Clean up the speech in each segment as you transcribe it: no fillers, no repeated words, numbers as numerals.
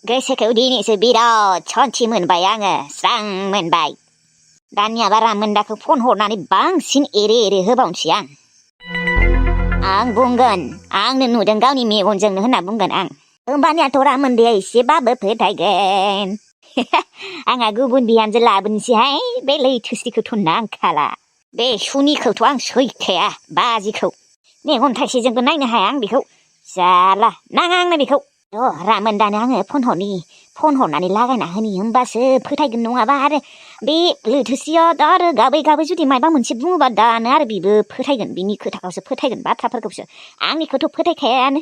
गोसोखौ दिनैसो बिराद सान्थि मोनबाय आङो स्रां मोनबाय। दानिया बारा मोन्दाखौ फन हरनानै बांसिन एरे होबावनोसै आं बुंगोन आंनो नुदों गावनि मेगनजोंनो होनना बुंगोन आं। होमबानियाथ' रामोन्दाया एसेबाबो फोथायगोन। आंहा गुबुन बिहामजो लाबोनोसैहाय बे लैथोस्रिखौथ' नांखाला। बे सुनिखौथ' आं सैखाया बाजिखौ। मेगन थाइसेजोंबो नायनो हाया आं बेखौ। जाला नाङा आंनो बेखौ। रामोन्दानो आङो फन हरनानै लागायना होनि होमबासो फोथायगोन, नङाबा आरो बे लैथोस्रिया दा आरो गाबै जुदि मायबा मोनसे बुङोबा दानो आरो बिबो फोथायगोन, बिनि खोथाखौसो फोथायगोन, बाथ्राफोरखौसो। आंनिखौथ' फोथायखायानो।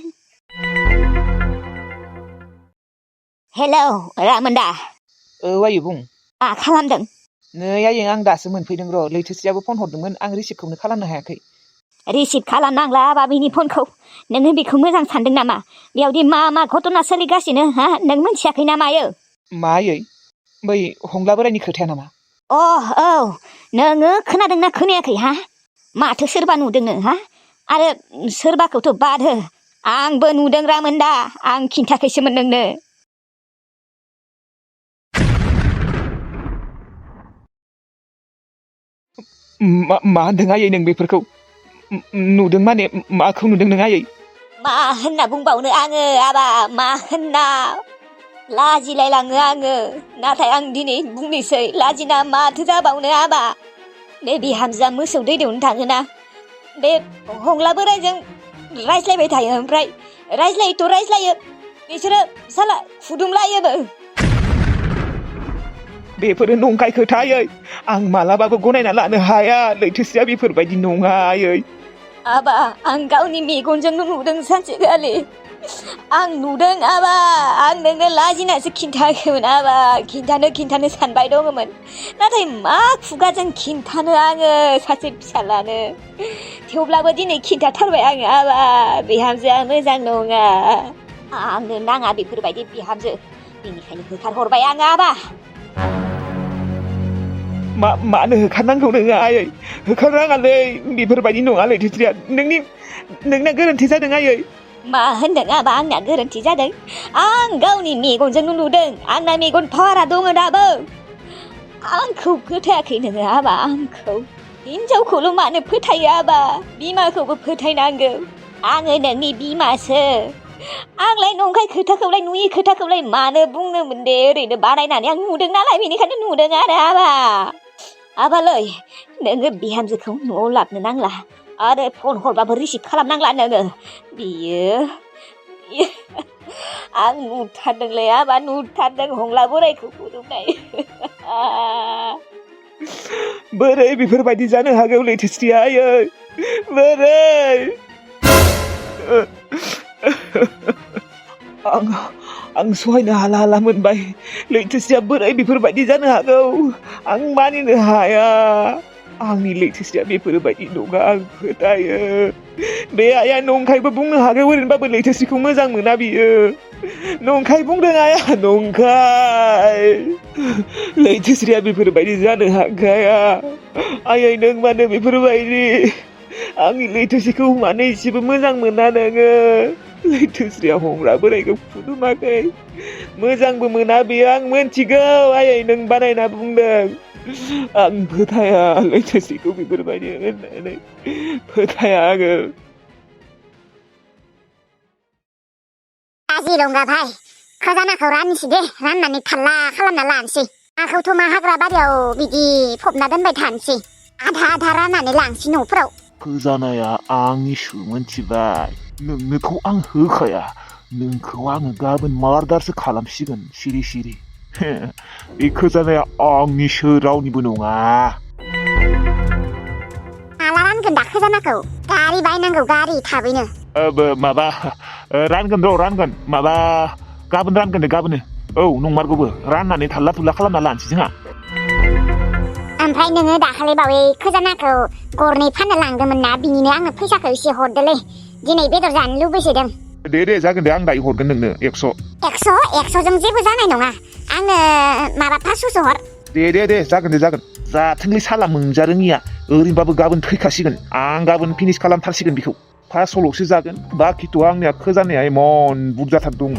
हेलौ रामोन्दा। औ आयै बुं। मा खालामदों? नै आयै आं दासो मोनफैदों र'। लैथोस्रियाबो फन हरदोंमोन, आं रिसिभखौनो खालामनो हायाखै। रिसिभ खालामनांला बिनि फनखौ। नोङो बेखौ मोजां सानदों नामा? बेयावदि मा घटना सोलिगासिनो हा नों मिथियाखै ना मायो? मा आयै? बै हंला बोरायनि खोथाया नामा? औ नोङो खोनादोंना खोनायाखै हा? माथो सोरबा नुदोंनो हा? आरो सोरबाखौथ' बाद हो, आंबो नुदों रामोन्दा, आं खिन्थाखैसोमोन नोंनो। मा होनदों आयै नों बेफोरखौ? नुदों माने माखौ नुदों नों आयै? मा होनना बुंबावनो आङो आबा, मा होनना? लाजिलायलाङो आङो। नाथाय आं दिनै बुंनोसै, लाजिना माथो जाबावनो आबा। बे बिहामजोआ मोसौ दै दौनो थाङोना, बे हंला बोरायजों रायज्लायबाय थायो, ओमफ्राय रायज्लायो बिसोरो साला फुदुंलायोबो। बेफोरो नंखाय खोथा आयै। आं मालाबाबो गनायना लानो हाया। लैथोस्रिया बेफोरबायदि नङा आयै। आबा आं गावनि मेगनजोंनो नुदों सानसेखालि। आं नुदों आबा। आं नोंनो लाजिनासो खिन्थायाखैमोन आबा। खिन्थानो सानबाय दङमोन। नाथाय मा खुगाजों खिन्थानो आङो सासे फिसालानो। थेवब्लाबो दिनै खिन्थाथारबाय आङो आबा। बिहामजोआ मोजां नङा। आंनो नाङा बेफोरबायदि बिहामजो। बेनिखायनो होखारहरबाय आङो आबा। मानो होखारनांगौ नोङो आयै? होखारनाङालै, बेफोरबायदि नङा लैथोस्रिया। नोंना गोरोन्थि जादों आयै। मा होनदों आबा आंना गोरोन्थि जादों? आं गावनि मेगनजोंनो नुदों। आंना मेगन पावारा दङ दाबो। आंखौ फोथायाखै नोङो आबा, आंखौ? हिनजावखौल' मानो फोथायो आबा? बिमाखौबो फोथायनांगौ। आङो नोंनि बिमासो। आंलाय नंखाय खोथाखौलाय, नुयि खोथाखौलाय मानो बुंनोमोन दे? ओरैनो बानायनानै आं नुदों नालाय, बेनिखायनो नुदों आरो आबा। आबालै, नोङो बिहामजोखौ न'आव लाबोनो नांला आरो फन हरबाबो रिसिभ खालामनांला नोङो। बियो आं नुथारदोंलै आबा, नुथारदों हंला बोरायखौ फुदुंनाय। बोरै बेफोरबायदि जानो हागौ लैथोस्रिया आयै? बोरै? आं सहायनो हाला मोनबाय। लैथोस्रिया बोरै बेफोरबायदि जानो हागौ? आं मानिनो हाया। आंनि लैथोस्रिया बेफोरबायदि नङा, आं फोथायो। बे आइया नंखायबो बुंनो हागौ, ओरैनोबाबो लैथोस्रिखौ मोजां मोना बियो। नंखाय बुंदों आइया, नंखाय। लैथोस्रिया बेफोरबायदि जानो हाखाया। आयै नों मानो बेफोरबायदि? आंनि लैथोस्रिखौ मानो एसेबो मोजां मोना नोङो? लैथोस्रिया हंला बोरायखौ फुदुङाखै। मोजांबो मोना बेयो, आं मोनथिगौ। आयै नों बानायना बुंदों। आं फोथाया लैथोस्रिखौ बेफोरबायदि होननानै। फोथाया आङो। काजिरंगा भाइ, खजानाखौ राननोसै दे, राननानै थाल्ला खालामना लानोसै। आंखौथ' मा हाग्रा बारियाव बिदि फबना दोनबाय थानोसै। आधा राननानै लांसै न'फोराव। खजानाया आंनिसो, मोनथिबाय? नोंनोथ' आं होखाया। नोंखौ आङो गाबोन मार्डारसो खालामसिगोन सिरि। बे खजानाया आंनिसो, रावनिबो नङा। माला रानगोन दा खजानाखौ? गारि बायनांगौ, गारि थाबैनो। माबा रानगोन माबा गाबोन रानगोन दे, गाबोन। औ नंमारगौबो, राननानै थाल्ला थुल्ला खालामना लानोसै जोंहा। ओमफ्राय नोङो दाखालि बावै खजानाखौ गरनै फाननो लांदोंमोन ना, बिनिनो आंनो फैसाखौ एसे हरदोलै। दिनै बेदर जानो लुबैसोदों। दे जागोन दे, आं दायो हरगोन नोंनो 100। 100जों जेबो जानाय नङा। आंनो माबा 500सो हर। दे जागोन दे, जागोन। जाथोंलै साला मोनजारोङिया। ओरैनोबाबो गाबोन थैखासिगोन। आं गाबोन फिनिश खालामथारसिगोन बेखौ। 500ल'सो जागोन बाखिथ' आंनिया खोजानाया इमान बुरजाथार दं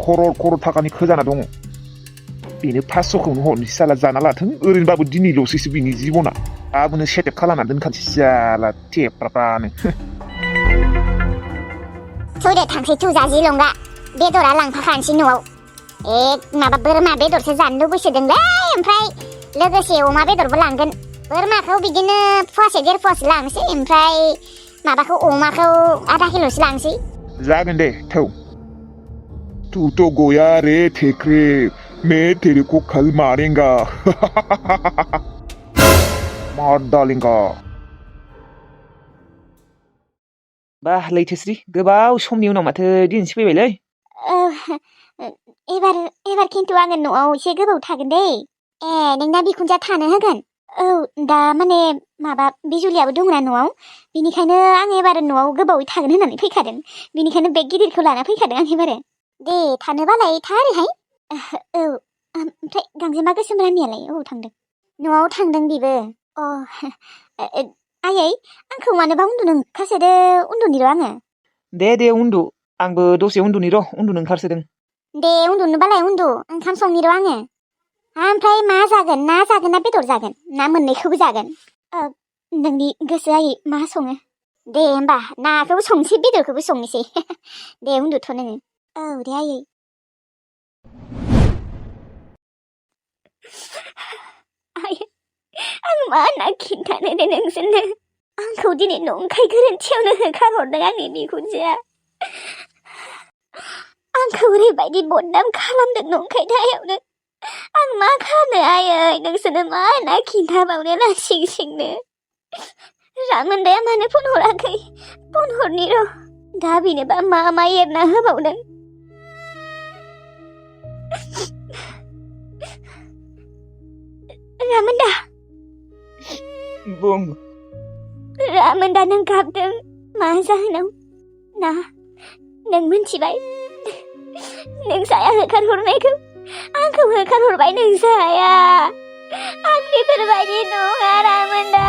खरर थाखानि खोजाना दङ बेनो 500खौनो हरनोसै साला जाना लाथों ओरैनोबाबो दिनैल'सैसो बिनि जिबना गाबोनो सेटेप खालामना दोनखानोसै साला थेफ्राफ्रानो थौदो थांसै थुजा जिलंगा बेदरा लांफाखानोसै न'आव माबा बोरमा बेदरसो जानो लुबैसोदोंलै ओमफ्राय लोगोसे अमा बेदरबो लांगोन बोरमाखौ बिदिनो फवासे 1.5 फवासे लांसै ओमफ्राय माबाखौ अमाखौ आधा किल'सो लांसै जागोन दे थौ तू तो गोया रे ठेकरे मैं तेरे को कल मारेंगा मार डालेंगा बा लैथोस्रि गोबाव समनि उनाव माथो दिनैसो फैबायलै एबार खिन्थु आङो न'आव एसे गोबाव थागोन दे नोंना बिखुनजोआ थानो होगोन औ दा माने माबा बिजुलियाबो दंना न'आव बिनिखायनो आं एबार न'आव गोबावै थागोन होननानै फैखादों बिनिखायनो बेग गिदिरखौ लाना फैखादों आं एबार दे थानोबालाय था ओरैहाय औ ओमफ्राय गांजेमा गोसोम रानियालाय अबाव थांदों न'आव थांदों बिबो आयै आंखौ मानोबा उन्दुनो ओंखारसोदो उन्दुनि र' आङो दे उन्दु आंबो दसे उन्दुनि र' उन्दुनो ओंखारसोदों दे उन्दुनोबालाय उन्दु ओंखाम संनि र' आङो ओमफ्राय मा जागोन ना जागोन ना बेदर जागोन ना मोननैखौबो जागोन नोंनि गोसो आयै मा सङो दे होमबा नाखौबो संनोसै बेदरखौबो संनोसै दे उन्दुथ' नोङो औ दे आयै आं मा होनना खिन्थानो दे नोंसोरनो आंखौ दिनै नंखाय गोरोन्थियावनो होखारहरदों आंनि बिखुनजोआ आंखौ ओरैबायदि बदनाम खालामदों नंखाय दायावनो आं मा खालामनो आयै नोंसोरनो मा होनना खिन्थाबावनो लासिंसिंनो रामोनदाया मानो फन हराखै फन हरनि र' दा बेनोबा मा एरना होबावदों रामोनदा बुं रामोनदा नों गाबदों मा जाहोनाव ना नों मिन्थिबाय नों साया होखारहरनायखौ आंखौ होखारहरबाय नों साया आं बेफोरबायदि नङा रामोनदा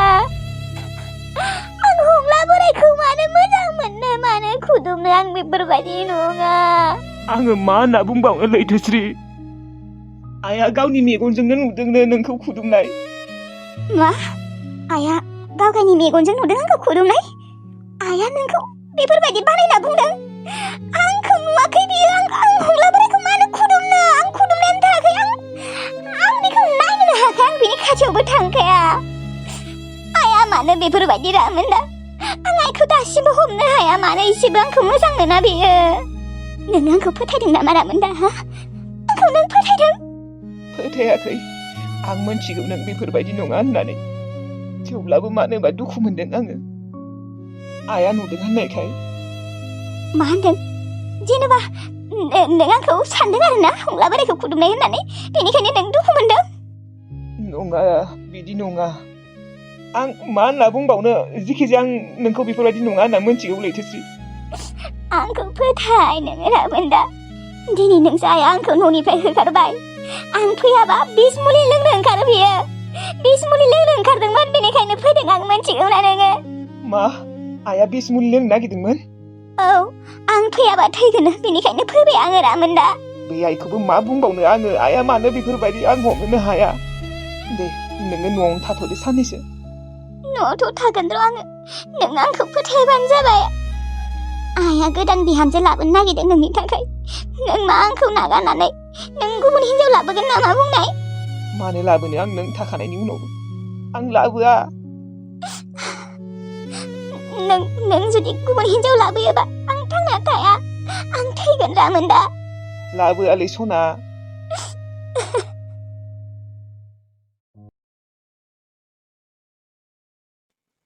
आं हंला बोरायखौ मानो मोजां मोननो मानो खुदुमनो आं बेफोरबायदि नङा आङो मा होनना बुंबावनो लैथोस्रि आइया गावनि मेगनजोंनो नुदोंनो नोंखौ खुदुमनाय मा आइया गावनि मेगनजों नुदों आंखौ खुदुमनाय आइया नोंखौ बेफोरबायदि बानायना बुंदों आंखौ नुवाखै बियो आं हंला बोरायखौ मानो खुदुमनो आं खुदुमनायानो थायाखै आं बेखौ नायनोनो हायाखै आं बिनि खाथियावबो थांखाया आइया मानो बेफोरबायदि रामोनदा आं आइखौ दासिमबो हमनो हाया मानो एसेबो आंखौ मोजां मोना बियो नों आंखौ फोथायदों नामा रामोनदा हा आंखौ नों फोथायदों फोथायाखै आं मोनथिगौ नों बेफोरबायदि नङा होननानै थेवब्लाबो मानोबा दुखु मोनदों आङो आइया नुदों होननायखाय मा होनदों जेनेबा नों आंखौ सानदों आरोना हंला बोरायखौ खुदुमनाय होननानै बेनिखायनो नों दुखु मोनदों नङा बिदि नङा आं मा होनना बुंबावनो जिखिजाया आं नोंखौ बेफोरबायदि नङा होनना मोनथिगौ लैथोस्रि आंखौ फोथाय नोङो रामोनदा दिनै नों जाया आंखौ न'निफ्राय होखारबाय आं फैयाबा बिस मुलि लोंनो ओंखारो बियो बिस मुलि लोंनो ओंखारदोंमोन बेनिखायनो फैदों आं मोनथिगौ ना नोङो मा आइया बिस मुलि लोंनो नागिरदोंमोन औ आं फैयाबा थैगोन बेनिखायनो फैबाय आङो रामोनदा बे आइखौबो मा बुंबावनो आङो आइया मानो बेफोरबायदि आं हमनो हाया दे नोङो न'आवनो थाथ'दो साननैसो न'आवथ' थागोन र' आङो नों आंखौ फोथायबानो जाबाय आइया गोदान बिहामजो लाबोनो नागिरदों नोंनि थाखाय नों मा आंखौ नागारनानै नों गुबुन हिन्जाव लाबोगोन नामा बुंनाय मानो लाबोनो आं नों थाखानायनि उनावबो आं लाबोआ नों जुदि गुबुन हिन्जाव लाबोयोबा आं थांना थाया आं थैगोन रामोनदा लाबोआलै सना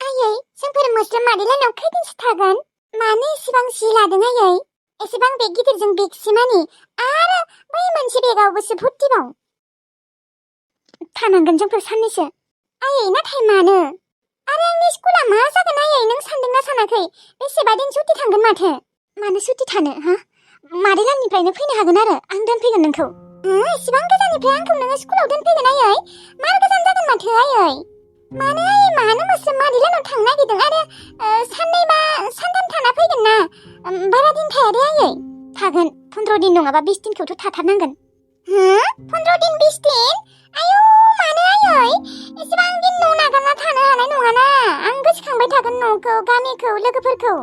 आयै जोंफोर मुस्लिम मादैलानाव खैदिनसो थागोन मानो एसेबां जि लादों आयै एसेबां बेग गिदिरजों बेगसिमानि आरो बै मोनसे बेगावबोसो भर्तिबाव थानांगोन जोंफोर साननैसो आयै नाथाय मानो आरो आंनि स्कुला मा जागोन आयै नों सानदोंना सानाखै बेसेबा दिन सुटि थांगोन मानो सुटि थानो हा मादैलानिफ्रायनो फैनो हागोन आरो आं दोनफैगोन नोंखौ एसेबां गोजाननिफ्राय आंखौ नोङो स्कुलाव दोनफैगोन आयै मार गोजान जागोन माथो आयै मानो मोस्रोम मादैलानाव थांनो नागिरदों आरो साननै बा सानथाम थाना फैगोन ना बारा दिन थाया दे आयै थागोन 15 दिन नङाबा 20 दिनखौथ' थाथारनांगोन 15 दिन 20 दिन आयौ मानो आयै एसेबां दिन न' नागारना थानो हानाय नङाना आं गोसोखांबाय थागोन न'खौ गामिखौ लोगोफोरखौ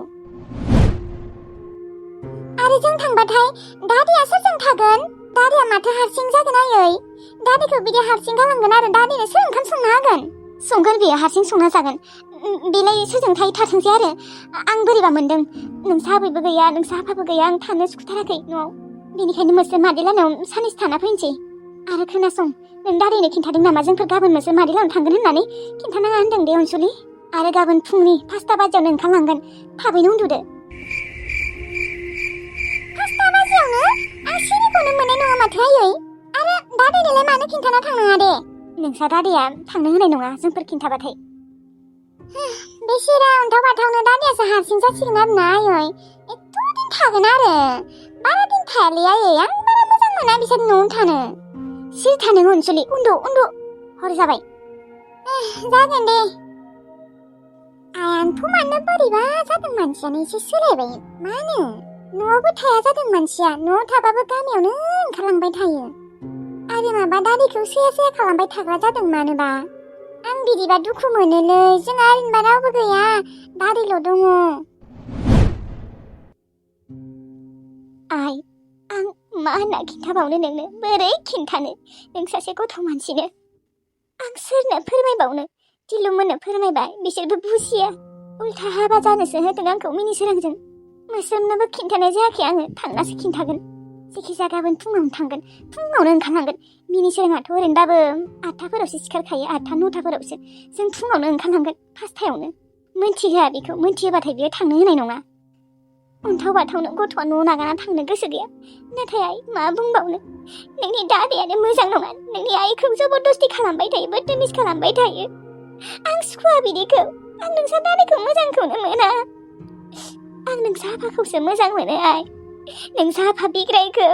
आरो जों थांबाथाय दादिया सोरजों थागोन दादिया माथो हारसिं जागोन आयै दादिखौ बिदि हारसिं गालांगोन आरो दादिनो सोर ओंखाम संनो हागोन संगोन बियो हारसिं संना जागोन बेलाय सोरजों थायो थाथोंसै आरो आं बोरैबा मोनदों नोंसा आबैबो गैया नोंसा आफाबो गैया आं थानो सुखुथाराखै न'आव बेनिखायनो मोस्रोम मादैलानाव साननैसो थाना फैनोसै आरो खोनासं नों दादिनो खिन्थादों नामा जोंफोर गाबोन मोस्रोम मादैलानाव थांगोन होननानै खिन्थानाङा होनदों दे अनसुलि आरो गाबोन फुंनि 5टा बाजियावनो ओंखारलांगोन थाबैनो उन्दुदो 5टा बाजियावनो आं सिरिखौनो मोननाय नङा माथो आयै आरो दादिनोलाय मानो खिन्थाना थांनाङा दे नोंसा दादिया थांनो होनाय नङा जोंफोर खिन्थाबाथाय बेसेरा अन्थाव बाथावनो दादियासो हारसिं जासिगोन आरो ना आयै एथ' दिन थागोन आरो बारा दिन थायालै आयै आं बारा मोजां मोना बिसोर न'आवनो थानो सिरि थानो अनसुलि उन्दु हर जाबाय जागोन दे आंथ' मानो बोरैबा जादों मानसियानो एसे सोलायबाय मानो न'आवबो थाया जादों मानसिया न'आव थाबाबो गामियावनो ओंखारलांबाय थायो आरो माबा दादिखौ सैया खालामबाय थाग्रा जादों मानोबा आं बिदिबा दुखु मोनोलै जोंहा ओरैनोबा रावबो गैया दादिल' दङ आं मा होनना खिन्थाबावनो नोंनो बोरै खिन्थानो नों सासे गथ' मानसिनो आं सोरनो फोरमायबावनो दिलुमोननो फोरमायबाय बिसोरबो बुजिया उल्था हाबा जानोसो होदों आंखौ मिनिसोरांजों मोस्रोमनोबो खिन्थानाय जायाखै आङो थांनासो खिन्थागोन जेखिजाया गाबोन फुङावनो ओंखारलांगोन मिनिसोराङाथ' ओरैनोबाबो 8टाफोरावसो सिखारखायो 8टा 9टाफोरावसो जों फुङावनो ओंखारलांगोन 5टायावनो मोनथिहोआ बेखौ मोनथिहोबाथाय बियो थांनो होनाय नङा अन्थाव बाथावनो गथ'आ न' नागारना थांनो गोसो गैया नाथाय आइ मा बुंबावनो नोंनि दादायानो मोजां नङा नोंनि आइखौ जबरदस्ति खालामबाय थायो बदतमिज खालामबाय थायो आं सुखुवा बिदिखौ आं नोंसा दादाखौ मोजांखौनो मोना आं नोंसा आफाखौसो मोजां मोनो आइ नोंसा आफा बिग्रायखौ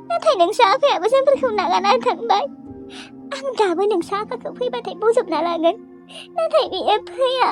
नाथाय नोंसा आफायाबो जोंफोरखौ नागारना थांबाय आं दाबो नोंसा आफाखौ फैबाथाय बजबना लागोन नाथाय बियो फैया